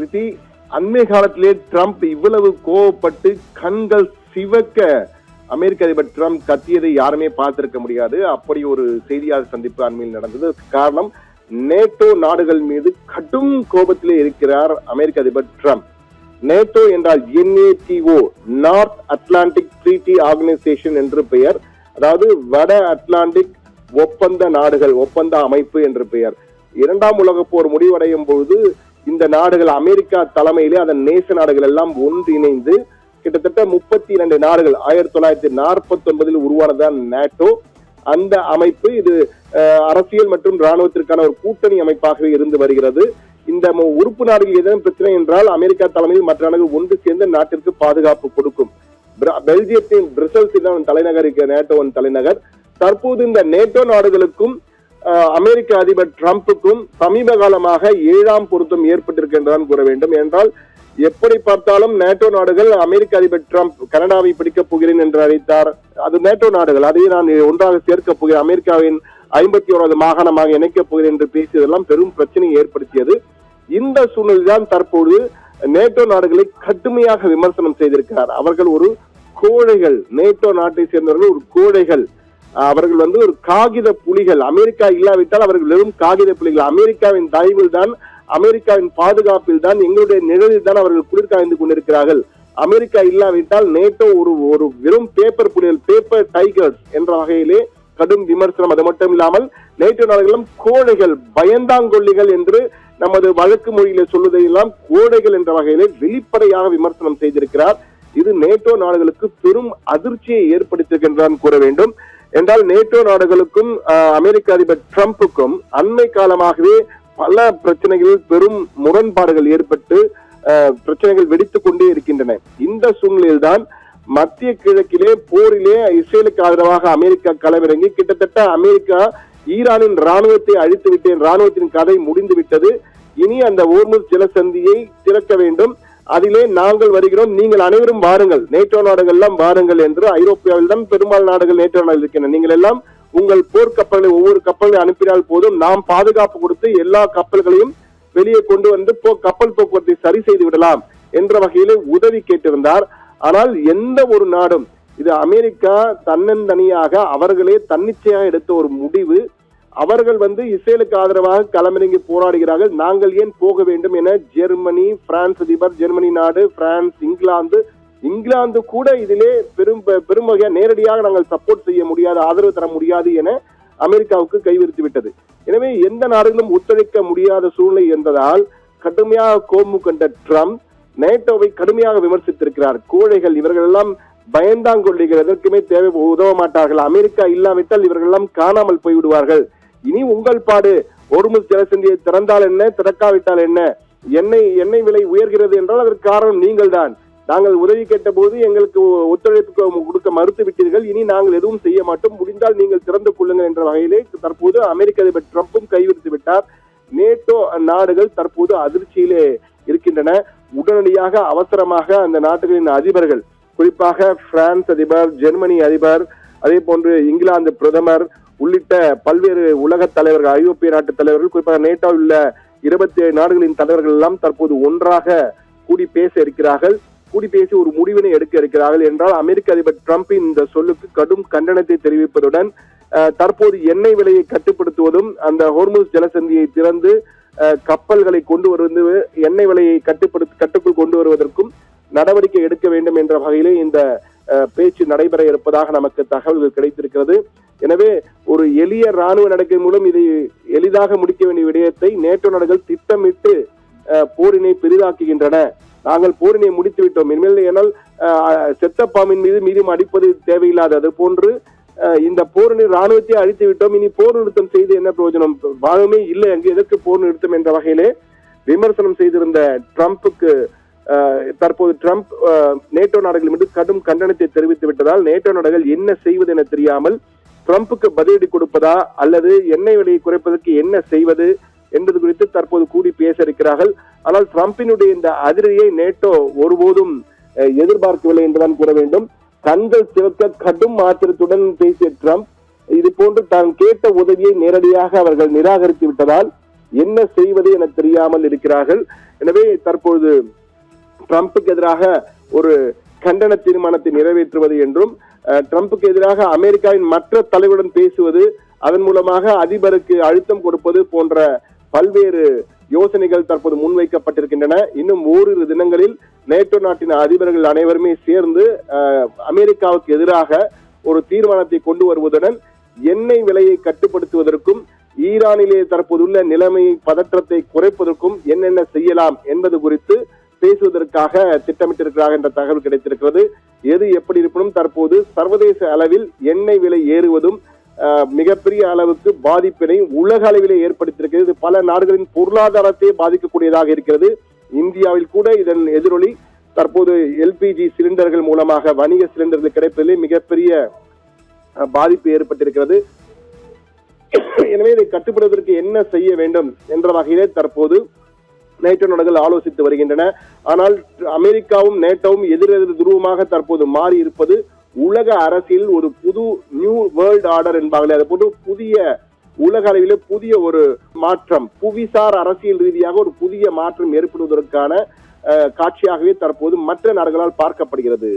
ரிதி, அண்மை காலத்திலே ட்ரம்ப் இவ்வளவு கோவப்பட்டு கண்கள் சிவக்க அமெரிக்க அதிபர் ட்ரம்ப் கத்தியதை யாருமே பார்த்திருக்க முடியாது. அப்படி ஒரு செய்தியாளர் சந்திப்பு அண்மையில் நடந்தது. காரணம், நேட்டோ நாடுகள் மீது கடும் கோபத்திலே இருக்கிறார் அமெரிக்க அதிபர் ட்ரம்ப். நேட்டோ என்றால் NATO, north Atlantic treaty organisation என்று பெயர். அதாவது வட அட்லாண்டிக் ஒப்பந்த நாடுகள், ஒப்பந்த அமைப்பு என்று பெயர். இரண்டாம் உலக போர் முடிவடையும் பொழுது இந்த நாடுகள் அமெரிக்கா தலைமையிலே அதன் நேச நாடுகள் எல்லாம் ஒன்றிணைந்து கிட்டத்தட்ட 32 நாடுகள் 1949 உருவானதான் நேட்டோ. அந்த அமைப்பு இது அரசியல் மற்றும் ராணுவத்திற்கான ஒரு கூட்டணி அமைப்பாகவே இருந்து வருகிறது. இந்த உறுப்பு நாடுகள் ஏதேனும் பிரச்சனை என்றால் அமெரிக்கா தலைமையில் மற்ற நாடுகள் ஒன்று சேர்ந்து நாட்டிற்கு பாதுகாப்பு கொடுக்கும். பெல்ஜியத்தின் பிரசல்ஸ் தான் தலைநகர், நேட்டோவின் தலைநகர். தற்போது இந்த நேட்டோ நாடுகளுக்கும் அமெரிக்க அதிபர் ட்ரம்புக்கும் சமீப காலமாக 7ஆம் பொருத்தம் ஏற்பட்டிருக்கின்றதான் கூற வேண்டும். என்றால் எப்படி பார்த்தாலும் நேட்டோ நாடுகள் அமெரிக்க அதிபர் ட்ரம்ப் கனடாவை பிடிக்கப் போகிறேன் என்று அறிவித்தார். அது நேட்டோ நாடுகள், அதையே நான் ஒன்றாக சேர்க்கப் போகிறேன், அமெரிக்காவின் 51வது மாகாணமாக இணைக்கப் போகிறேன் என்று பேசியதெல்லாம் பெரும் பிரச்சனையை ஏற்படுத்தியது. இந்த சூழ்நிலைதான் தற்போது நேட்டோ நாடுகளை கடுமையாக விமர்சனம் செய்திருக்கிறார். அவர்கள் ஒரு கோழைகள், நேட்டோ நாட்டை சேர்ந்தவர்கள் ஒரு கோழைகள், அவர்கள் ஒரு காகித புலிகள். அமெரிக்கா இல்லாவிட்டால் அவர்கள் வெறும் காகித புலிகள். அமெரிக்காவின் தயவில் தான், அமெரிக்காவின் பாதுகாப்பில் தான், எங்களுடைய நிழலில் தான் அவர்கள் குளிர்காய்ந்து கொண்டிருக்கிறார்கள். அமெரிக்கா இல்லாவிட்டால் நேட்டோ ஒரு வெறும் பேப்பர் புலிகள், பேப்பர் டைகர்ஸ் என்ற வகையிலே கடும் விமர்சனம். அது மட்டும் இல்லாமல் நேட்டோ நாடுகளும் கோழைகள், பயந்தாங்கொல்லிகள் என்று நமது வழக்கு மொழியில சொல்வதையெல்லாம் கோழைகள் என்ற வகையிலே வெளிப்படையாக விமர்சனம் செய்திருக்கிறார். இது நேட்டோ நாடுகளுக்கு பெரும் அதிர்ச்சியை ஏற்படுத்தியிருக்கின்றான் கூற வேண்டும். என்றால் நேட்டோ நாடுகளுக்கும் அமெரிக்க அதிபர் ட்ரம்புக்கும் அண்மை காலமாகவே பல பிரச்சனைகளில் பெரும் முரண்பாடுகள் ஏற்பட்டு பிரச்சனைகள் வெடித்துக் கொண்டே இருக்கின்றன. இந்த சூழ்நிலையில்தான் மத்திய கிழக்கிலே போரிலே இஸ்ரேலுக்கு ஆதரவாக அமெரிக்கா களமிறங்கி கிட்டத்தட்ட அமெரிக்கா ஈரானின் ராணுவத்தை அழித்து விட்டேன், ராணுவத்தின் கதை முடிந்து விட்டது, இனி அந்த ஓர்முஸ் ஜலசந்தியை திறக்க வேண்டும், அதிலே நாங்கள் வருகிறோம், நீங்கள் அனைவரும் வாருங்கள், நேட்டோ நாடுகள் எல்லாம் வாருங்கள் என்று ஐரோப்பியாவில் தான் பெரும்பாலான நாடுகள் நேட்டோ நாடுகள் இருக்கின்றன. நீங்கள் எல்லாம் உங்கள் போர்க்கப்பல்களை ஒவ்வொரு கப்பல்களை அனுப்பினால் போதும், நாம் பாதுகாப்பு கொடுத்து எல்லா கப்பல்களையும் வெளியே கொண்டு வந்து கப்பல் போக்குவரத்தை சரி செய்து விடலாம் என்ற வகையிலே உதவி கேட்டிருந்தார். ஆனால் எந்த ஒரு நாடும், இது அமெரிக்கா தன்னந்தனியாக அவர்களே தன்னிச்சையாக எடுத்த ஒரு முடிவு. அவர்கள் இஸ்ரேலுக்கு ஆதரவாக களமிறங்கி போராடுகிறார்கள், நாங்கள் ஏன் போக வேண்டும் என ஜெர்மனி, பிரான்ஸ் அதிபர், ஜெர்மனி நாடு, பிரான்ஸ், இங்கிலாந்து கூட இதிலே பெரும் வகையா நேரடியாக நாங்கள் சப்போர்ட் செய்ய முடியாது, ஆதரவு தர முடியாது என அமெரிக்காவுக்கு கைவிரித்து விட்டது. எனவே எந்த நாடுகளும் ஒத்துழைக்க முடியாத சூழ்நிலை என்பதால் கடுமையாக கோபம் கண்ட ட்ரம்ப் நேட்டோவை கடுமையாக விமர்சித்திருக்கிறார். கோழைகள், இவர்கள் எல்லாம் பயந்தாங்கொள்ளிகள், எதற்குமே தேவை உதவ மாட்டார்கள், அமெரிக்கா இல்லாவிட்டால் இவர்கள் எல்லாம் காணாமல் போய்விடுவார்கள், இனி உங்கள் பாடு, ஹோர்முஸ் ஜலசந்தியை திறந்தால் என்ன, திறக்காவிட்டால் என்ன, எண்ணெய் விலை உயர்கிறது என்றால் அதற்கு காரணம் நீங்கள் தான், நாங்கள் உதவி கேட்ட போது எங்களுக்கு ஒத்துழைப்பு கொடுக்க மறுத்து விட்டீர்கள், இனி நாங்கள் எதுவும் செய்ய மாட்டோம், முடிந்தால் நீங்கள் திறந்து கொள்ளுங்கள் என்ற வகையிலே தற்போது அமெரிக்க அதிபர் ட்ரம்பும் கைவிரித்து விட்டார். நேட்டோ நாடுகள் தற்போது அதிர்ச்சியிலே இருக்கின்றன. உடனடியாக அவசரமாக அந்த நாடுகளின் அதிபர்கள், குறிப்பாக பிரான்ஸ் அதிபர், ஜெர்மனி அதிபர், அதே போன்று இங்கிலாந்து பிரதமர் உள்ளிட்ட பல்வேறு உலக தலைவர்கள், ஐரோப்பிய நாட்டு தலைவர்கள், குறிப்பாக நேட்டோவில் உள்ள 27 நாடுகளின் தலைவர்கள் எல்லாம் தற்போது ஒன்றாக கூடி பேச இருக்கிறார்கள். கூடி பேசி ஒரு முடிவினை எடுக்க இருக்கிறார்கள். என்றால் அமெரிக்க அதிபர் ட்ரம்பின் இந்த சொல்லுக்கு கடும் கண்டனத்தை தெரிவிப்பதுடன் தற்போது எண்ணெய் விலையை கட்டுப்படுத்துவதும், அந்த ஹோர்முஸ் ஜலசந்தியை திறந்து கப்பல்களை கொண்டு வருவது, எண்ணெய் விலையை கட்டுக்குள் கொண்டு வருவதற்கும் நடவடிக்கை எடுக்க வேண்டும் என்ற வகையிலே இந்த பேச்சு நடைபெற இருப்பதாக நமக்கு தகவல்கள் கிடைத்திருக்கிறது. எனவே ஒரு எளிய ராணுவ நடக்கை மூலம் இதை எளிதாக முடிக்க வேண்டிய விடயத்தை நேட்டோ நாடுகள் திட்டமிட்டு போரினை பெரிதாக்குகின்றன. நாங்கள் போரினை முடித்து விட்டோம், இனிமேல் ஏனால் செத்த பாம்பின் மீதும் அடிப்பது தேவையில்லாது, அது போன்று இந்த போரினை ராணுவத்தை அழித்து விட்டோம், இனி போர் நிறுத்தம் செய்து என்ன பிரயோஜனம், வாதமே இல்லை, அங்கு எதற்கு போர் நிறுத்தம் என்ற வகையிலே விமர்சனம் செய்திருந்த ட்ரம்புக்கு தற்போது ட்ரம்ப் நேட்டோ நாடுகள் மீது கடும் கண்டனத்தை தெரிவித்து விட்டதால் நேட்டோ நாடுகள் என்ன செய்வது என தெரியாமல் ட்ரம்புக்கு பதிலடி கொடுப்பதா அல்லது எண்ணெய் விலையை குறைப்பதற்கு என்ன செய்வது என்பது குறித்து தற்போது கூடி பேச இருக்கிறார்கள். ஆனால் ட்ரம்பினுடைய இந்த அதிர்ச்சியை நேட்டோ ஒருபோதும் எதிர்பார்க்கவில்லை என்றுதான் கூற வேண்டும். கண்கள் சிவக்க கடும் ஆத்திரத்துடன் பேசிய ட்ரம்ப் இது போன்று தான் கேட்ட உதவியை நேரடியாக அவர்கள் நிராகரித்து விட்டதால் என்ன செய்வது என தெரியாமல் இருக்கிறார்கள். எனவே தற்பொழுது ட்ரம்புக்கு எதிராக ஒரு கண்டன தீர்மானத்தை நிறைவேற்றுவது என்றும் ட்ரம்புக்கு எதிராக அமெரிக்காவின் மற்ற தலைவருடன் பேசுவது, அதன் மூலமாக அதிபருக்கு அழுத்தம் கொடுப்பது போன்ற பல்வேறு யோசனைகள் தற்போது முன்வைக்கப்பட்டிருக்கின்றன. இன்னும் ஓரிரு தினங்களில் நேட்டோ நாட்டின் அதிபர்கள் அனைவருமே சேர்ந்து அமெரிக்காவுக்கு எதிராக ஒரு தீர்மானத்தை கொண்டு வருவதுடன் எண்ணெய் விலையை கட்டுப்படுத்துவதற்கும் ஈரானிலே தற்போதுள்ள நிலைமை பதற்றத்தை குறைப்பதற்கும் என்னென்ன செய்யலாம் என்பது குறித்து பேசுவதற்காக திட்டமிட்டிருக்கிறார்கள் என்ற தகவல் கிடைத்திருக்கிறது. எது எப்படி இருப்பினும் தற்போது சர்வதேச அளவில் எண்ணெய் விலை ஏறுவதும் மிகப்பெரிய அளவுக்கு பாதிப்பினை உலக அளவிலே ஏற்படுத்தியிருக்கிறது. பல நாடுகளின் பொருளாதாரத்தை பாதிக்கக்கூடியதாக இருக்கிறது. இந்தியாவில் கூட இதன் எதிரொலி தற்போது எல்பிஜி சிலிண்டர்கள் மூலமாக வணிக சிலிண்டர்கள் கிடைப்பதிலே மிகப்பெரிய பாதிப்பு ஏற்பட்டிருக்கிறது. எனவே இதை கட்டுப்படுவதற்கு என்ன செய்ய வேண்டும் என்ற வகையிலே தற்போது நேட்டோ நாடுகள் ஆலோசித்து வருகின்றன. ஆனால் அமெரிக்காவும் நேட்டோவும் எதிரெதிர் துருவமாக தற்போது மாறி இருப்பது உலக அரசியல் ஒரு புது நியூ வேர்ல்ட் ஆர்டர் என்பார்களே, அது போன்று புதிய உலக அளவிலே புதிய ஒரு மாற்றம், புவிசார் அரசியல் ரீதியாக ஒரு புதிய மாற்றம் ஏற்படுவதற்கான காட்சியாகவே தற்போது மற்ற நாடுகளால் பார்க்கப்படுகிறது.